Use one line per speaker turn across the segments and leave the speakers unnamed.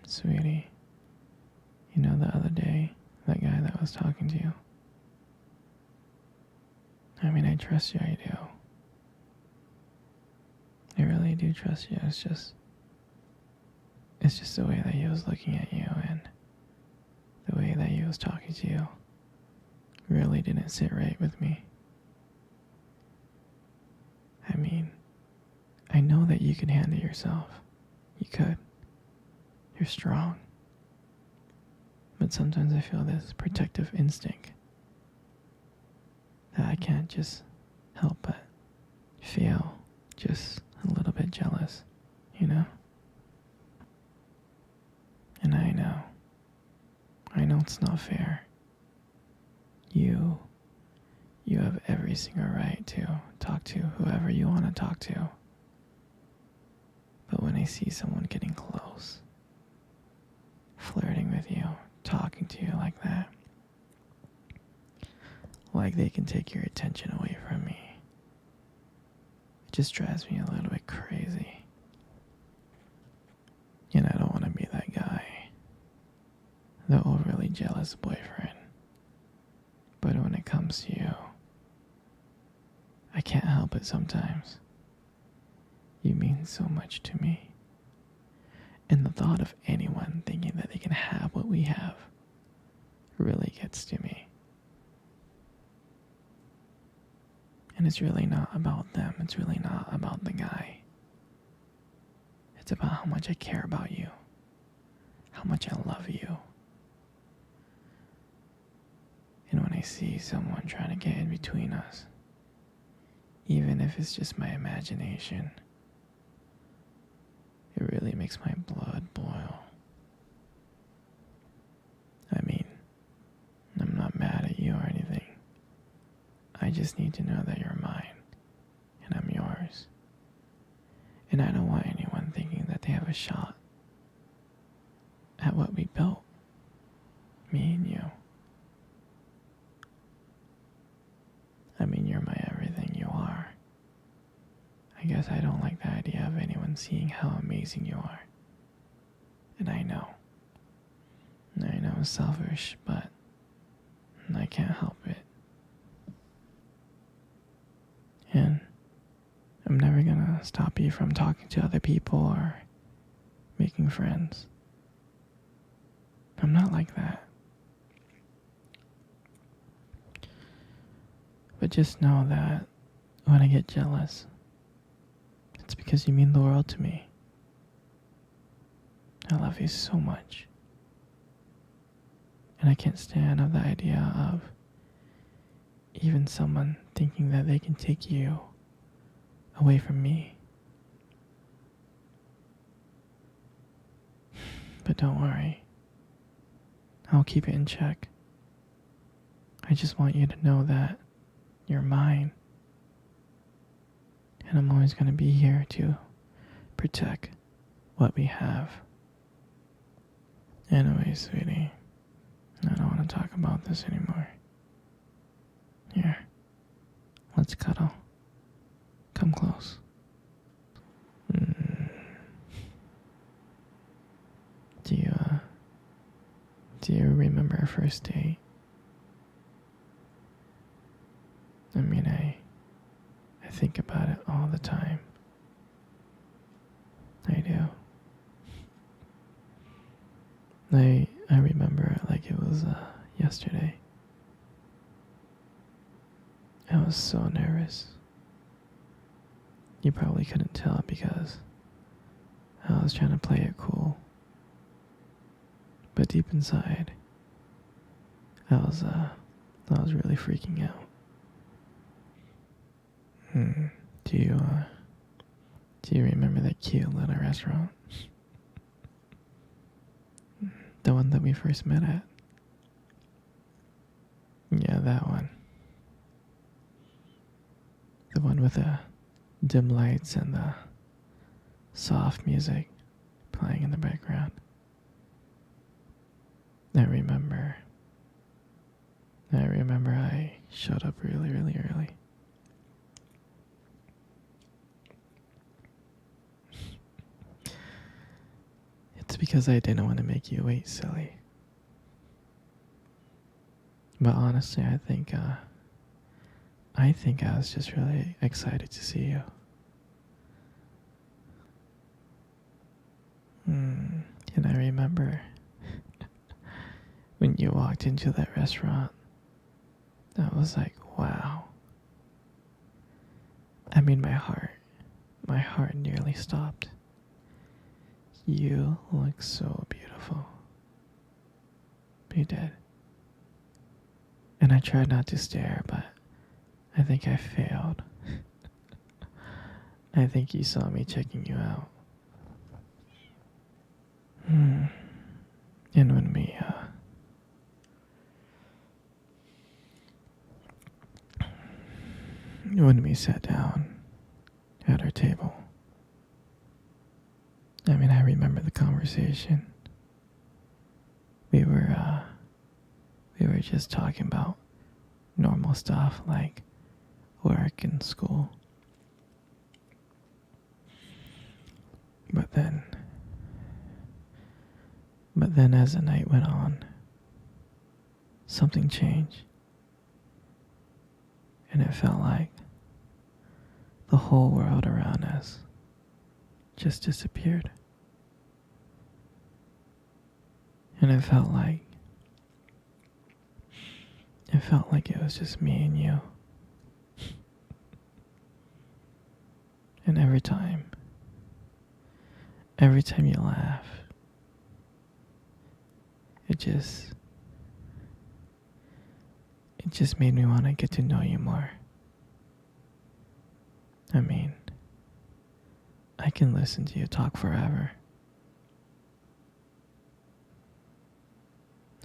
Sweetie, you know the other day, that guy that was talking to you? I mean, I trust you, I do. I really do trust you. It's just the way that he was looking at you and the way that he was talking to you really didn't sit right with me. I mean, I know that you can handle yourself. You could. You're strong. But sometimes I feel this protective instinct that I can't just help but feel just a little bit jealous, you know? And I know it's not fair. You have every single right to talk to whoever you want to talk to. But when I see someone getting close, flirting with you, talking to you like that, like they can take your attention away from me, it just drives me a little bit crazy. And I don't want to be that guy, the overly jealous boyfriend. But when it comes to you, I can't help it sometimes. You mean so much to me. And the thought of anyone thinking that they can have what we have really gets to me. And it's really not about them. It's really not about the guy. It's about how much I care about you. How much I love you. And when I see someone trying to get in between us, even if it's just my imagination, it really makes my blood boil. I mean, I'm not mad at you or anything. I just need to know that you're mine, and I'm yours. And I don't want anyone thinking that they have a shot at what we built, me and you. I mean, you're my everything, you are. I guess I don't like the idea of anyone seeing how amazing you are. And I know it's selfish, but I can't help it. And I'm never gonna stop you from talking to other people or making friends. I'm not like that. But just know that when I get jealous, it's because you mean the world to me. I love you so much. And I can't stand the idea of even someone thinking that they can take you away from me. But don't worry. I'll keep it in check. I just want you to know that you're mine. And I'm always going to be here to protect what we have. Anyway, sweetie, I don't want to talk about this anymore. Here, let's cuddle. Come close. Do you remember our first date? I mean, I think about it all the time. I do. I remember it like it was yesterday. I was so nervous. You probably couldn't tell because I was trying to play it cool. But deep inside, I was really freaking out. Do you remember that cute little restaurant? The one that we first met at? Yeah, that one. The one with the dim lights and the soft music playing in the background. I remember I showed up really, really early. It's It's because I didn't want to make you wait, silly. But honestly, I think I was just really excited to see you. And I remember when you walked into that restaurant, I was like, wow. I mean, my heart nearly stopped. You look so beautiful. You did. And I tried not to stare, but I think I failed. I think you saw me checking you out. And when we sat down at our table, I mean, I remember the conversation. We were just talking about normal stuff like work and school. But then as the night went on, something changed. And it felt like the whole world around us just disappeared. And it felt like it was just me and you. And every time you laugh, it just made me want to get to know you more. I mean, I can listen to you talk forever.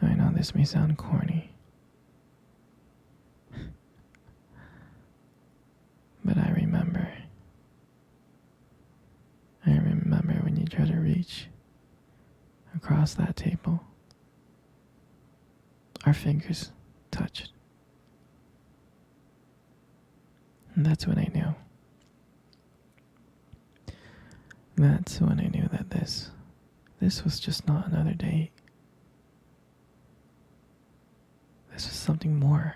I know this may sound corny, but I remember when you tried to reach across that table. Our fingers touched. And that's when I knew. That's when I knew that this was just not another date. This was something more.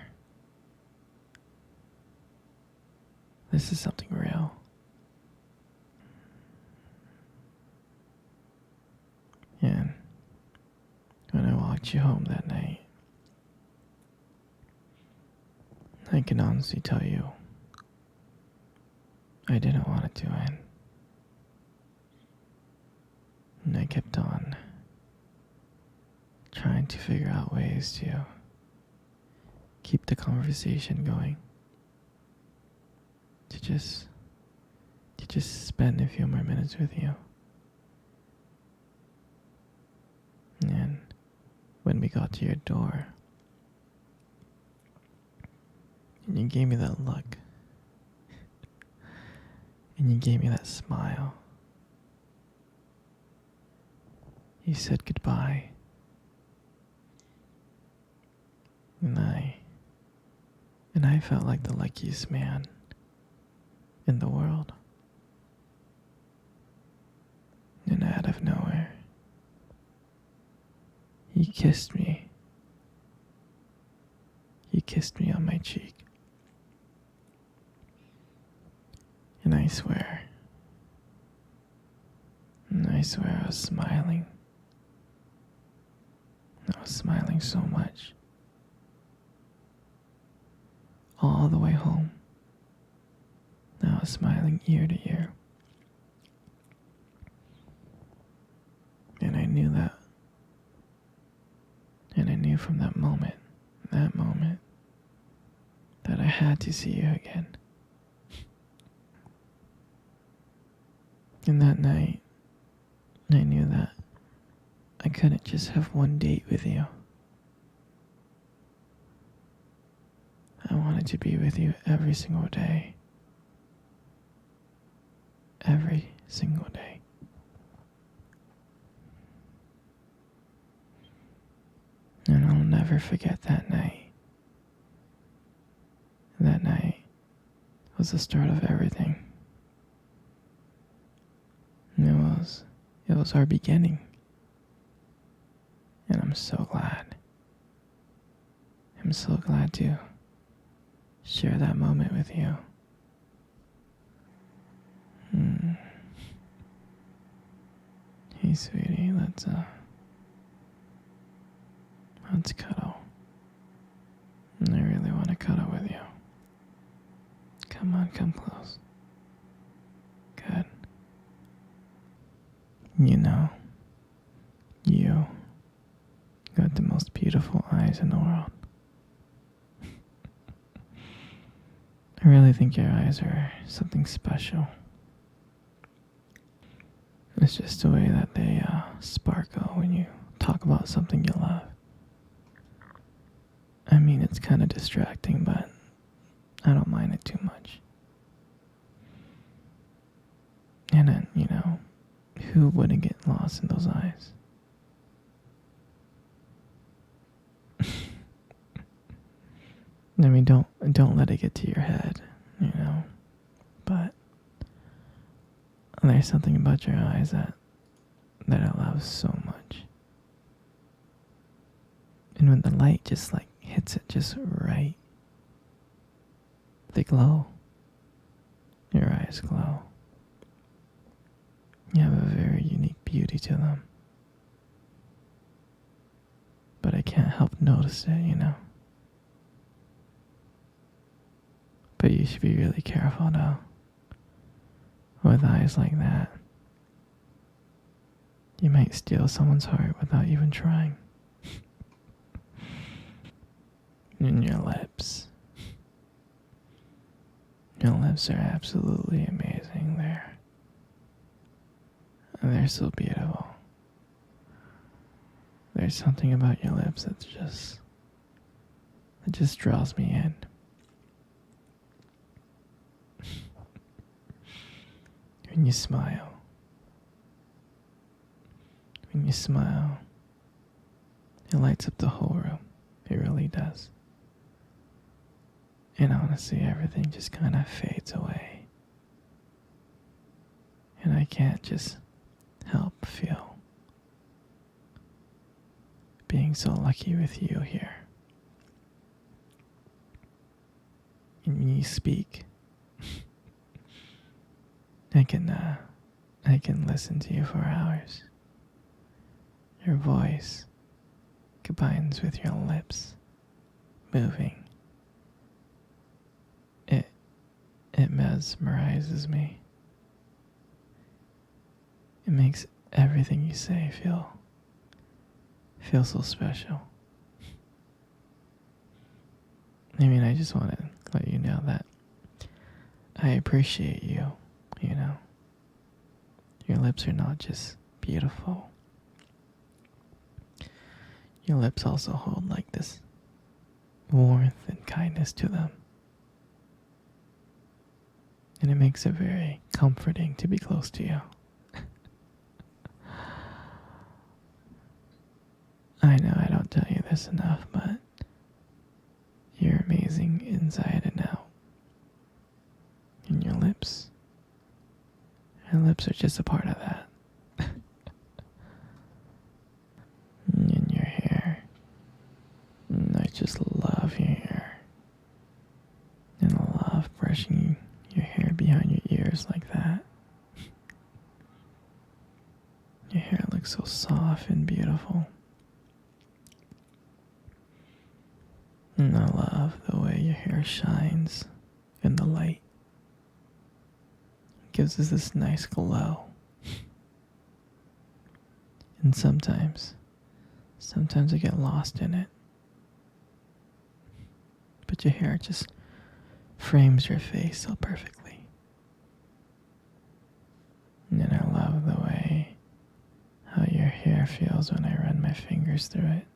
This is something real. And when I walked you home that night, I can honestly tell you, I didn't want it to end. And I kept on trying to figure out ways to keep the conversation going. To just spend a few more minutes with you. And when we got to your door, and you gave me that look, and you gave me that smile, you said goodbye, and I felt like the luckiest man in the world. And out of nowhere, you kissed me. You kissed me on my cheek. And I swear I was smiling. I was smiling so much. All the way home. I was smiling ear to ear. And I knew that. And I knew from that moment, that I had to see you again. And that night, I knew that I couldn't just have one date with you. I wanted to be with you every single day. Every single day. And I'll never forget that night. That night was the start of everything. It was our beginning. I'm so glad. I'm so glad to share that moment with you. Hmm. Hey, sweetie, let's cuddle. I really want to cuddle with you. Come on, come close. Good. You know, you got the most beautiful eyes in the world. I really think your eyes are something special. It's just the way that they sparkle when you talk about something you love. I mean, it's kind of distracting, but I don't mind it too much. And then, who wouldn't get lost in those eyes? I mean, don't let it get to your head, But there's something about your eyes that I love so much. And when the light just hits it just right, they glow. Your eyes glow. You have a very unique beauty to them. But I can't help notice it. But you should be really careful though. With eyes like that, you might steal someone's heart without even trying. And your lips. Your lips are absolutely amazing. They're so beautiful. There's something about your lips that just draws me in. When you smile, it lights up the whole room. It really does. And honestly, everything just kind of fades away. And I can't just help feel being so lucky with you here. And when you speak, I can listen to you for hours. Your voice combines with your lips moving. It mesmerizes me. It makes everything you say feel so special. I mean, I just want to let you know that I appreciate you. Your lips are not just beautiful. Your lips also hold this warmth and kindness to them. And it makes it very comforting to be close to you. I know I don't tell you this enough, but you're amazing inside and out. And your lips are just a part of that. And your hair. And I just love your hair. And I love brushing your hair behind your ears like that. Your hair looks so soft and beautiful. And I love the way your hair shines in the light. It gives us this nice glow. And sometimes I get lost in it. But your hair just frames your face so perfectly. And I love the way how your hair feels when I run my fingers through it.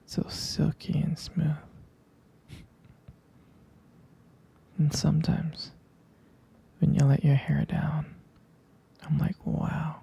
So silky and smooth. And sometimes, when you let your hair down, I'm like, wow,